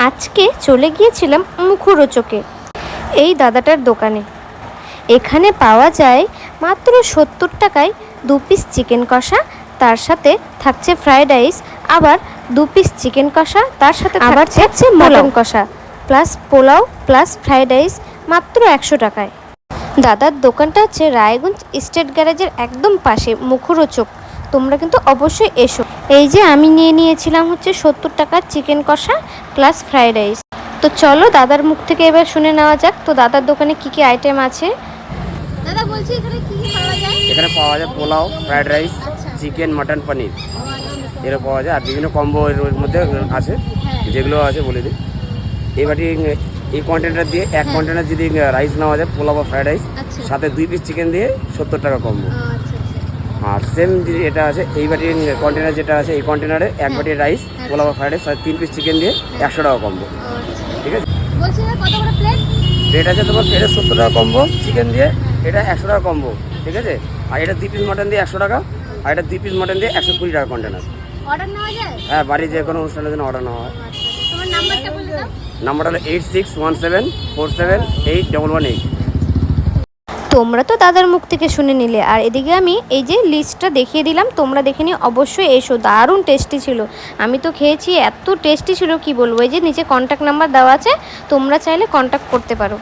আজকে চলে গিয়েছিলাম মুখরোচকে এই দাদাটার দোকানে। এখানে পাওয়া যায় মাত্র 70 টাকায় 2 পিস চিকেন কষা, তার সাথে থাকছে ফ্রাইড রাইস, আবার 2 পিস চিকেন কষা, তার সাথে আবার থাকছে মটন কষা plus pulao plus fried rice মাত্র 100 টাকায়। দাদার দোকানটা হচ্ছে রায়গঞ্জ স্টেট গ্যারেজের একদম পাশে, মুখরোচক। তোমরা কিন্তু অবশ্যই এসো। এই যে আমি নিয়েছিলাম হচ্ছে 70 টাকার চিকেন কষা প্লাস ফ্রাইড রাইস। তো চলো দাদার মুখ থেকে এবার শুনে নেওয়া যাক তো দাদার দোকানে কি কি আইটেম আছে। দাদা বলছি এখানে কি কি পাওয়া যায়? এখানে পাওয়া যায় pulao, fried rice, chicken, mutton, paneer এরও পাওয়া যায়। আর বিভিন্ন কম্বো এর মধ্যে আছে, যেগুলো আছে বলে দিই। এবারে এই কন্টেনার দিয়ে এক কন্টেনার যদি রাইস নেওয়া যায়, পোলাও বা ফ্রাইড রাইস, সাথে 2 পিস চিকেন দিয়ে 70 টাকা কম্বো। আর সেম যদি এটা আছে এই বাটির কন্টেনার যেটা আছে, এই কন্টেনারে এক বাটি রাইস, পোলাও বা ফ্রাইড রাইস, সাথে 3 পিস চিকেন দিয়ে 100 টাকা কম্বো। ঠিক আছে, বলছি কত বড় প্লেট? প্লেট আছে তোমার, প্লেটের 70 টাকা কম্বো, চিকেন দিয়ে এটা 100 টাকা কম্বো। ঠিক আছে, আর এটা 2 পিস মটন দিয়ে 100 টাকা, আর এটা 2 পিস মটন দিয়ে 120 টাকা কন্টেনার। অর্ডার নেওয়া যায়? হ্যাঁ, বাড়ি যে কোনো অনুষ্ঠানের জন্য অর্ডার নেওয়া হয়। তোমার নাম্বারটা বলে দাও। নাম্বারটা হলো 8617478118। তোমরা তো দাদার মুখ থেকে শুনে নিলে, আর এদিকে আমি এই যে লিস্টটা দেখিয়ে দিলাম, তোমরা দেখে নিয়ে অবশ্যই এসো। দারুণ টেস্টি ছিল, আমি তো খেয়েছি, এত টেস্টি ছিল কি বলবো। এই যে নিচে কন্ট্যাক্ট নাম্বার দেওয়া আছে, তোমরা চাইলে কন্ট্যাক্ট করতে পারো।